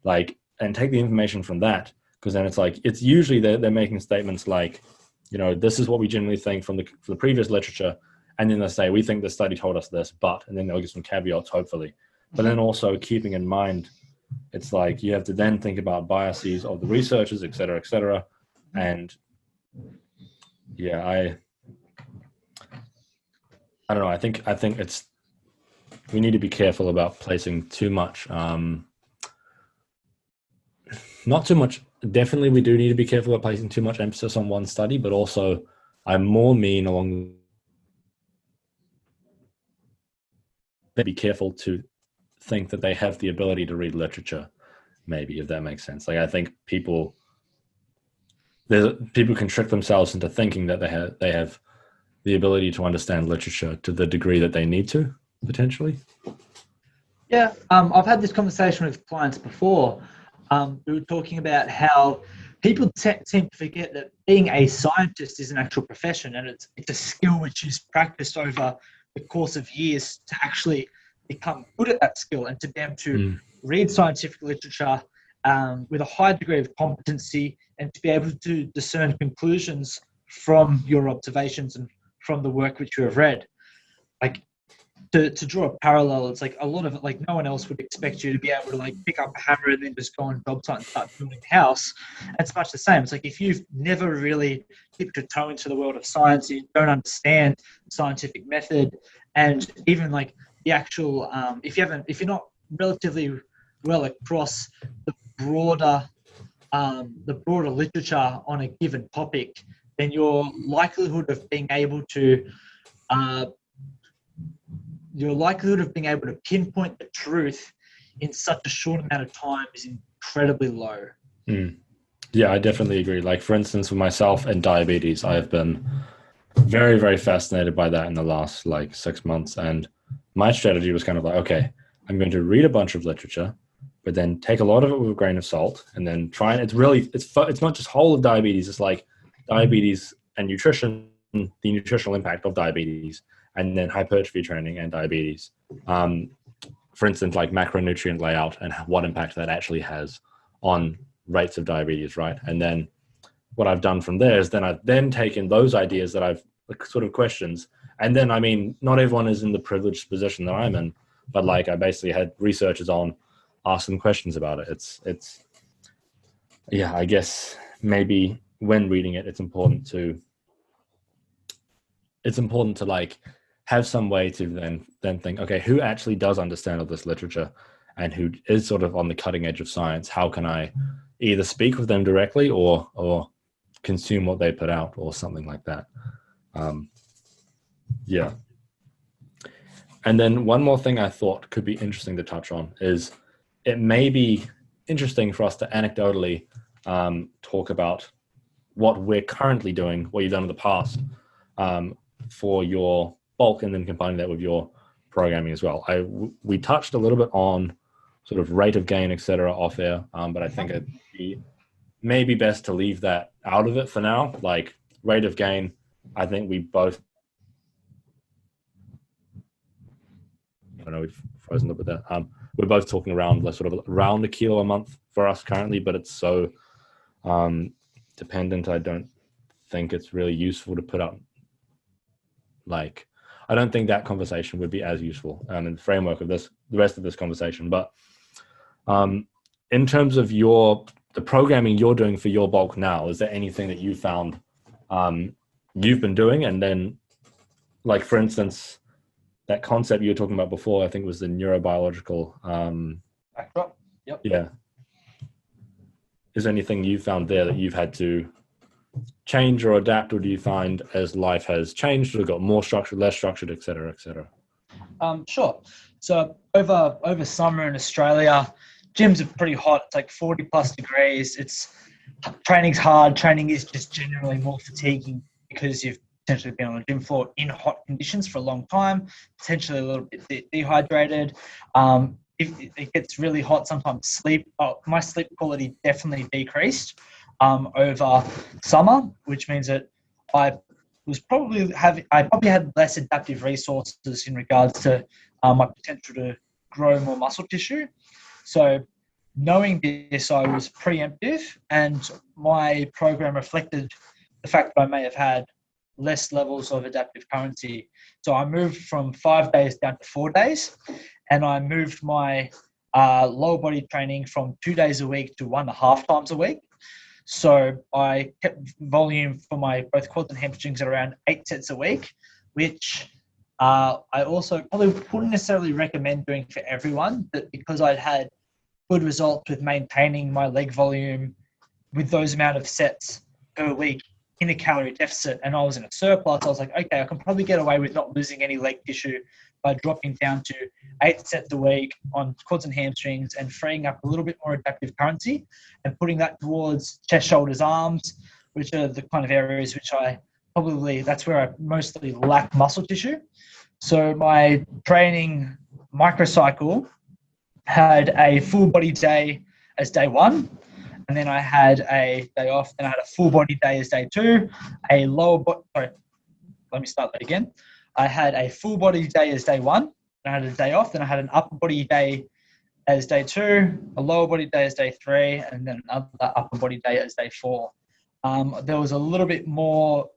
like, and take the information from that, because then it's like, it's usually they're making statements like, you know, this is what we generally think from the previous literature, and then they say, we think the study told us this, but, and then they'll give some caveats, hopefully. But then also keeping in mind, it's like you have to then think about biases of the researchers, et cetera, and yeah, I don't know. I think we need to be careful about placing too much. Not too much. Definitely, we do need to be careful about placing too much emphasis on one study, but also I'm more mean along. Be careful to think that they have the ability to read literature, maybe, if that makes sense. Like, I think people can trick themselves into thinking that they have the ability to understand literature to the degree that they need to, potentially. Yeah, I've had this conversation with clients before. We were talking about how people seem to forget that being a scientist is an actual profession, and it's a skill which is practiced over the course of years to actually become good at that skill and to be able to read scientific literature with a high degree of competency, and to be able to discern conclusions from your observations and from the work which you have read. Like, to draw a parallel, it's like a lot of it, like no one else would expect you to be able to like pick up a hammer and then just go on job site and start building a house. It's much the same. It's like if you've never really dipped your toe into the world of science, you don't understand the scientific method, and even like the actual, if you're not relatively well across broader the broader literature on a given topic, then your likelihood of being able to pinpoint the truth in such a short amount of time is incredibly low. Yeah, I definitely agree. Like, for instance, for myself and diabetes, I have been very, very fascinated by that in the last like 6 months. And my strategy was kind of like, okay, I'm going to read a bunch of literature, but then take a lot of it with a grain of salt, and then try and it's not just whole of diabetes. It's like diabetes and nutrition, the nutritional impact of diabetes, and then hypertrophy training and diabetes. For instance, like macronutrient layout and what impact that actually has on rates of diabetes, right? And then what I've done from there is then I've then taken those ideas that I've sort of questions. And then, I mean, not everyone is in the privileged position that I'm in, but like I basically had researchers on, ask them questions about it. It's yeah, I guess maybe when reading it, it's important to like have some way to then think, okay, who actually does understand all this literature and who is sort of on the cutting edge of science? How can I either speak with them directly or consume what they put out or something like that? Yeah. And then one more thing I thought could be interesting to touch on is it may be interesting for us to anecdotally talk about what we're currently doing, what you've done in the past for your bulk, and then combining that with your programming as well. We touched a little bit on sort of rate of gain, etc., off air, but I think it'd be maybe best to leave that out of it for now. Like rate of gain, I think we both, I don't know, we've frozen up with that. We're both talking around like sort of around a kilo a month for us currently, but it's so dependent. I don't think it's really useful to put out, like, I don't think that conversation would be as useful in the framework of the rest of this conversation. But in terms of the programming you're doing for your bulk now, is there anything that you found you've been doing? And then, like, for instance, that concept you were talking about before, I think was the neurobiological Backdrop. Yep. Yeah. Is there anything you found there that you've had to change or adapt, or do you find as life has changed or got more structured, less structured, et cetera, et cetera? Sure. So over summer in Australia, gyms are pretty hot. It's like 40 plus degrees. Training's hard. Training is just generally more fatiguing because you've potentially been on a gym floor in hot conditions for a long time, potentially a little bit dehydrated. If it gets really hot, sometimes my sleep quality definitely decreased over summer, which means that I probably had less adaptive resources in regards to my potential to grow more muscle tissue. So knowing this, I was preemptive, and my program reflected the fact that I may have had less levels of adaptive currency. So I moved from 5 days down to 4 days, and I moved my lower body training from 2 days a week to 1.5 times a week. So I kept volume for my both quads and hamstrings at around 8 sets a week, which I also probably wouldn't necessarily recommend doing for everyone, but because I'd had good results with maintaining my leg volume with those amount of sets per week in a calorie deficit, and I was in a surplus, I was like, okay, I can probably get away with not losing any leg tissue by dropping down to 8 sets a week on quads and hamstrings and freeing up a little bit more adaptive currency and putting that towards chest, shoulders, arms, which are the kind of areas which that's where I mostly lack muscle tissue. So my training microcycle had a full body day as day one, and then I had a day off, then I had a full body day as day two, let me start that again. I had a full body day as day one, then I had a day off, then I had an upper body day as day two, a lower body day as day three, and then another upper body day as day four. There was a little bit more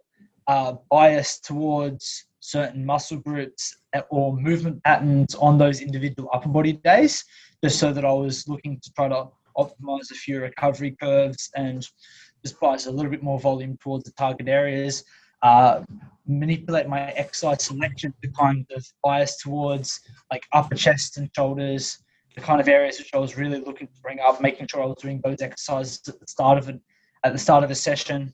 bias towards certain muscle groups or movement patterns on those individual upper body days, just so that I was looking to try to optimize a few recovery curves and just bias a little bit more volume towards the target areas, manipulate my exercise selection to kind of bias towards like upper chest and shoulders, the kind of areas which I was really looking to bring up, making sure I was doing those exercises at the start of a session.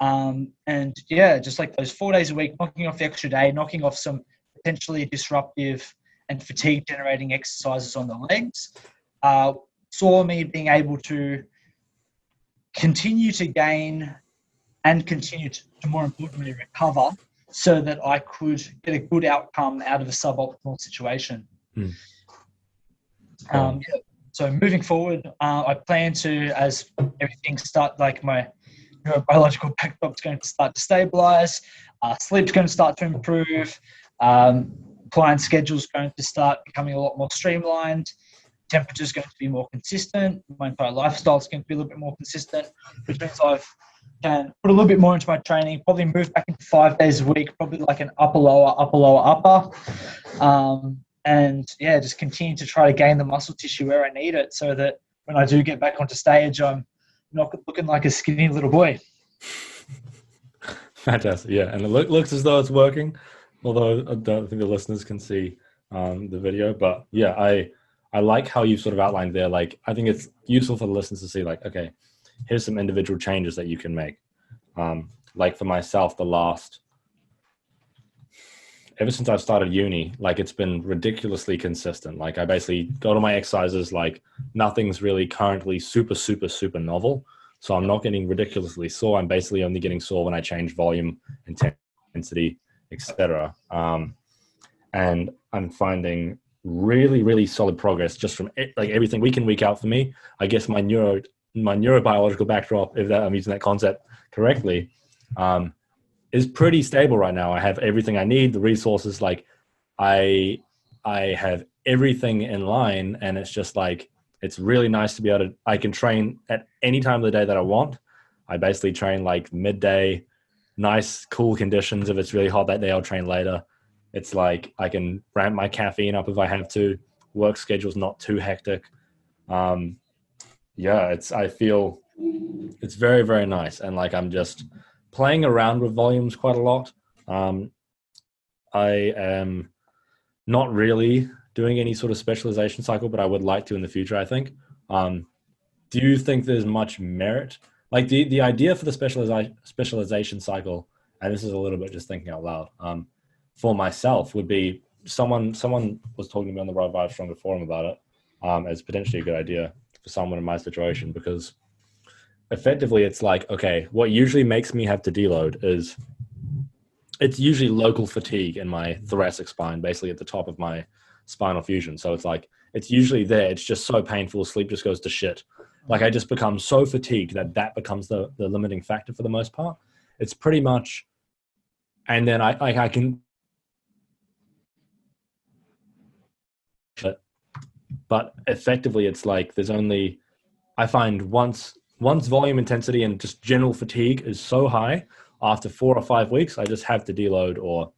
And yeah, just like those 4 days a week, knocking off the extra day, knocking off some potentially disruptive and fatigue generating exercises on the legs, saw me being able to continue to gain and continue to more importantly recover, so that I could get a good outcome out of a suboptimal situation. So moving forward, I plan to, as everything start, like my neurobiological backdrop's going to start to stabilize, sleep's going to start to improve, client schedule's going to start becoming a lot more streamlined, temperature's going to be more consistent, my entire lifestyle's going to be a little bit more consistent, which means I can put a little bit more into my training, probably move back into 5 days a week, probably like an upper, lower, upper, lower, upper. And yeah, just continue to try to gain the muscle tissue where I need it, so that when I do get back onto stage, I'm not looking like a skinny little boy. Fantastic. Yeah. And it looks as though it's working, although I don't think the listeners can see the video. But yeah, I like how you sort of outlined there. Like, I think it's useful for the listeners to see, like, okay, here's some individual changes that you can make. Like for myself, ever since I've started uni, like it's been ridiculously consistent. Like I basically go to my exercises, like nothing's really currently super, super, super novel. So I'm not getting ridiculously sore. I'm basically only getting sore when I change volume, intensity, etc. And I'm finding really, really solid progress just from like everything week in, week out for me. I guess my neurobiological backdrop, if I'm using that concept correctly, is pretty stable right now. I have everything I need, the resources, like I have everything in line, and it's just like, it's really nice to be able to, I can train at any time of the day that I want. I basically train like midday, nice, cool conditions. If it's really hot that day, I'll train later. It's like, I can ramp my caffeine up if I have to. Work schedule's not too hectic. I feel it's very, very nice. And like, I'm just playing around with volumes quite a lot. I am not really doing any sort of specialization cycle, but I would like to in the future, I think. Do you think there's much merit? Like the idea for the specialization cycle, and this is a little bit just thinking out loud, for myself would be, someone was talking to me on the Revive Stronger forum about it, as potentially a good idea for someone in my situation, because effectively it's like, okay, what usually makes me have to deload is, it's usually local fatigue in my thoracic spine, basically at the top of my spinal fusion. So it's like, it's usually there. It's just so painful. Sleep just goes to shit. Like I just become so fatigued that becomes the limiting factor for the most part. It's pretty much, and then I can, but effectively it's like, there's only, I find once volume intensity and just general fatigue is so high, after 4 or 5 weeks, I just have to deload or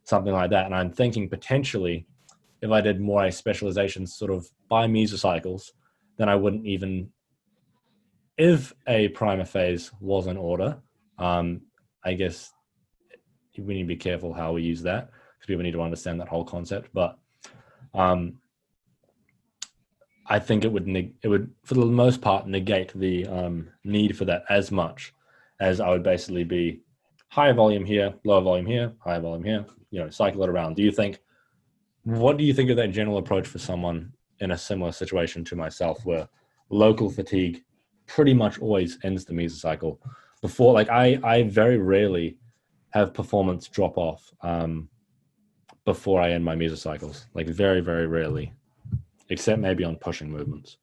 something like that. And I'm thinking potentially, if I did more a specialization sort of by mesocycles, then I wouldn't even, if a primer phase was in order, I guess we need to be careful how we use that, because people need to understand that whole concept. But I think it would for the most part negate the need for that as much as I would basically be higher volume here, lower volume here, higher volume here, cycle it around. What do you think of that general approach for someone in a similar situation to myself, where local fatigue pretty much always ends the mesocycle before? Like I very rarely have performance drop off before I end my mesocycles, like very, very rarely, except maybe on pushing movements.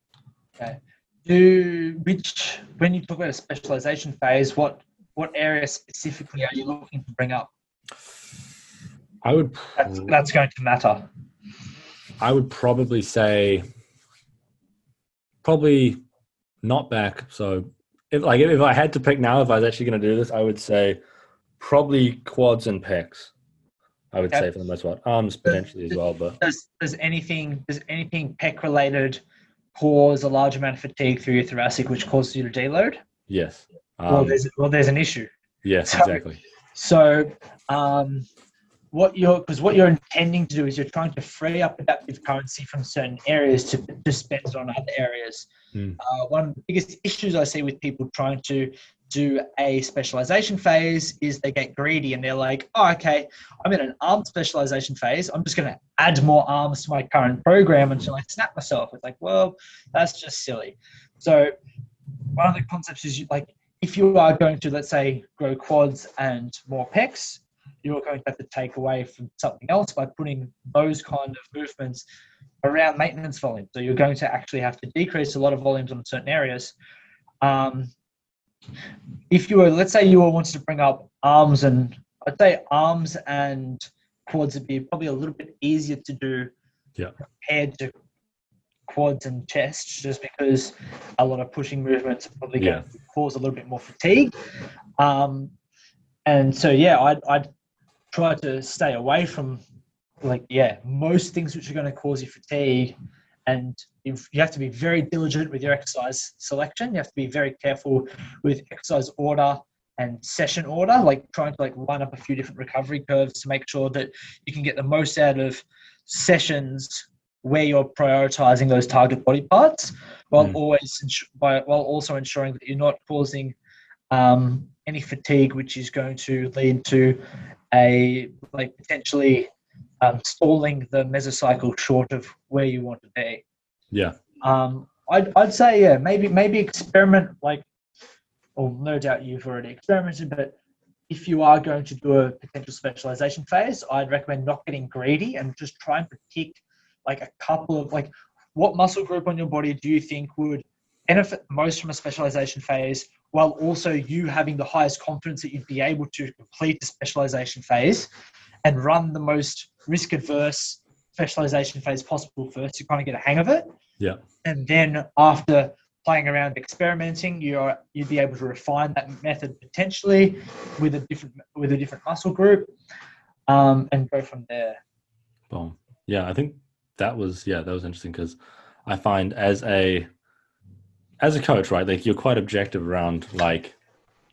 Okay. When you talk about a specialization phase, what area specifically are you looking to bring up? That's going to matter. I would probably say not back. So if I had to pick now, if I was actually going to do this, I would say probably quads and pecs. I would say for the most part. Arms potentially as well, but does anything pec related cause a large amount of fatigue through your thoracic, which causes you to deload? yes. There's an issue. Yes, exactly. So, what you're intending to do is you're trying to free up adaptive currency from certain areas to spend it on other areas. One of the biggest issues I see with people trying to do a specialization phase is they get greedy and they're like, oh, okay, I'm in an arm specialization phase. I'm just going to add more arms to my current program until I snap myself. It's like, well, that's just silly. So one of the concepts is like, if you are going to, let's say, grow quads and more pecs, you're going to have to take away from something else by putting those kind of movements around maintenance volume. So you're going to actually have to decrease a lot of volumes on certain areas. If you were, let's say you were wanting to bring up arms, and I'd say arms and quads would be probably a little bit easier to do compared to quads and chest, just because a lot of pushing movements are probably going to cause a little bit more fatigue. And so, I'd try to stay away from most things which are going to cause you fatigue. And you have to be very diligent with your exercise selection. You have to be very careful with exercise order and session order, like trying to line up a few different recovery curves to make sure that you can get the most out of sessions where you're prioritizing those target body parts, while also ensuring that you're not causing any fatigue, which is going to lead to a potentially stalling the mesocycle short of where you want to be. Yeah. I'd say maybe experiment no doubt you've already experimented, but if you are going to do a potential specialization phase, I'd recommend not getting greedy and just try and predict a couple of what muscle group on your body do you think would benefit most from a specialization phase, while also you having the highest confidence that you'd be able to complete the specialization phase and run the most risk-adverse specialization phase possible first to kind of get a hang of it. Yeah. And then after playing around, experimenting, you'd be able to refine that method potentially with a different muscle group, and go from there. Boom. Yeah, I think that was interesting, because I find as a coach, right, you're quite objective around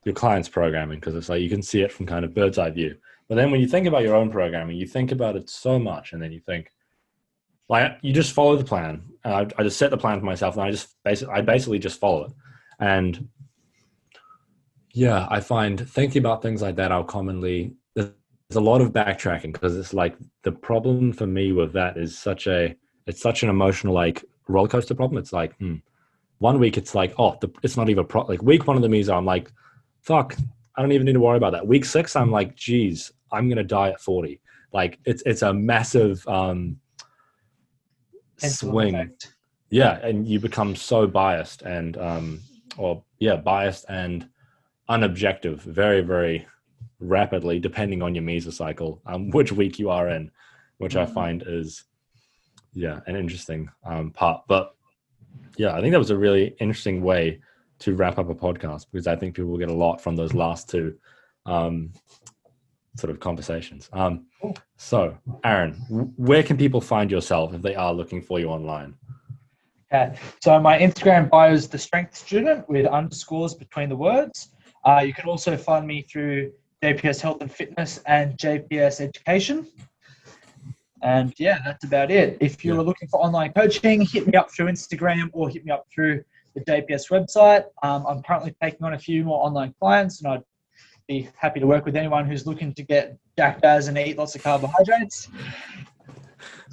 your client's programming, because it's you can see it from kind of bird's eye view. But then when you think about your own programming, you think about it so much, and then you think, you just follow the plan. I just set the plan for myself, and I basically just follow it. And I find thinking about things like that, there's a lot of backtracking, because it's the problem for me with that is it's such an emotional roller coaster problem. It's 1 week it's it's not even week one of the meso, I'm fuck, I don't even need to worry about that. Week 6, I'm geez, I'm gonna die at 40. It's a massive swing. Effect. Yeah, and you become so biased and biased and unobjective very, very rapidly, depending on your mesocycle, which week you are in, which I find is an interesting part. But I think that was a really interesting way to wrap up a podcast, because I think people will get a lot from those last two sort of conversations. So Aaron, where can people find yourself if they are looking for you online? Okay, so my Instagram bio is The Strength Student with underscores between the words. You can also find me through JPS Health and Fitness and JPS Education. And that's about it. If you're looking for online coaching, hit me up through Instagram or hit me up through the JPS website. I'm currently taking on a few more online clients, and I'd be happy to work with anyone who's looking to get jacked as and eat lots of carbohydrates.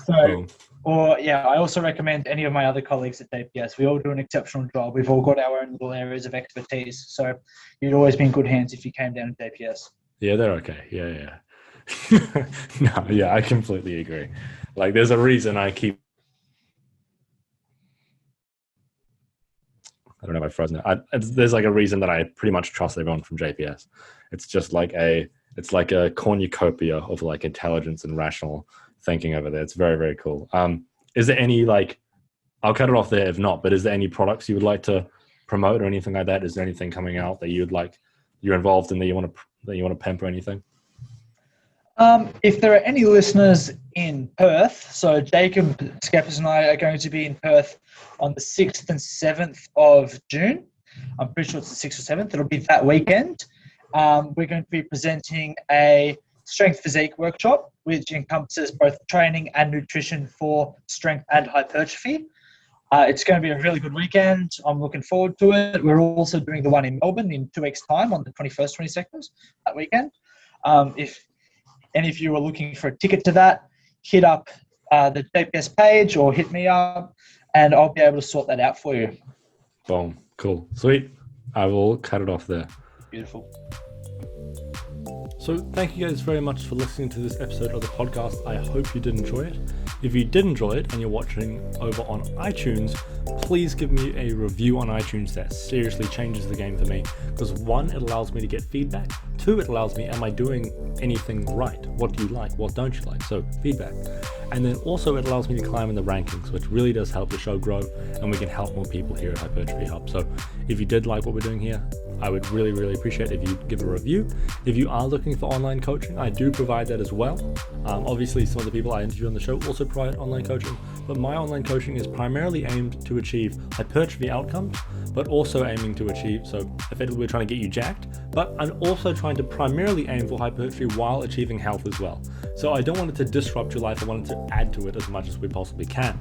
So, I also recommend any of my other colleagues at JPS. We all do an exceptional job. We've all got our own little areas of expertise. So you'd always be in good hands if you came down to JPS. Yeah, they're okay. Yeah. No, I completely agree. There's a reason I don't know if I've frozen it. There's a reason that I pretty much trust everyone from JPS. It's just it's a cornucopia of intelligence and rational thinking over there. It's very, very cool. Is there any I'll cut it off there if not, but is there any products you would like to promote or anything like that? Is there anything coming out that you're involved in that you want to pimp or anything? If there are any listeners in Perth, so Jacob Skeppers and I are going to be in Perth on the 6th and 7th of June. I'm pretty sure it's the 6th or 7th. It'll be that weekend. We're going to be presenting a strength physique workshop, which encompasses both training and nutrition for strength and hypertrophy. It's going to be a really good weekend. I'm looking forward to it. We're also doing the one in Melbourne in 2 weeks' time on the 21st, 22nd, that weekend. If any of you are looking for a ticket to that, hit up the JPS page or hit me up, and I'll be able to sort that out for you. Boom. Cool. Sweet. I will cut it off there. Beautiful. So thank you guys very much for listening to this episode of the podcast. I hope you did enjoy it. If you did enjoy it and you're watching over on iTunes, please give me a review on iTunes. That seriously changes the game for me, because 1, it allows me to get feedback. 2, it allows me, am I doing anything right? What do you like? What don't you like? So feedback. And then also it allows me to climb in the rankings, which really does help the show grow, and we can help more people here at Hypertrophy Hub. So if you did like what we're doing here, I would really, really appreciate if you give a review. If you are looking for online coaching, I do provide that as well. Obviously, some of the people I interview on the show also provide online coaching, but my online coaching is primarily aimed to achieve hypertrophy outcomes, but also aiming to achieve, so effectively we're trying to get you jacked, but I'm also trying to primarily aim for hypertrophy while achieving health as well. So I don't want it to disrupt your life, I want it to add to it as much as we possibly can.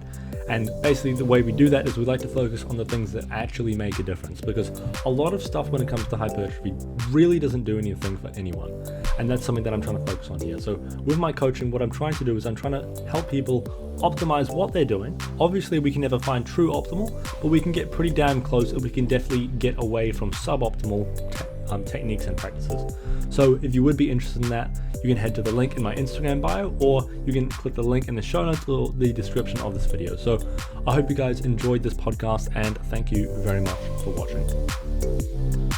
And basically the way we do that is we like to focus on the things that actually make a difference, because a lot of stuff when it comes to hypertrophy really doesn't do anything for anyone. And that's something that I'm trying to focus on here. So with my coaching, what I'm trying to do is I'm trying to help people optimize what they're doing. Obviously we can never find true optimal, but we can get pretty damn close, and we can definitely get away from suboptimal techniques and practices. So if you would be interested in that, you can head to the link in my Instagram bio, or you can click the link in the show notes or the description of this video. So I hope you guys enjoyed this podcast, and thank you very much for watching.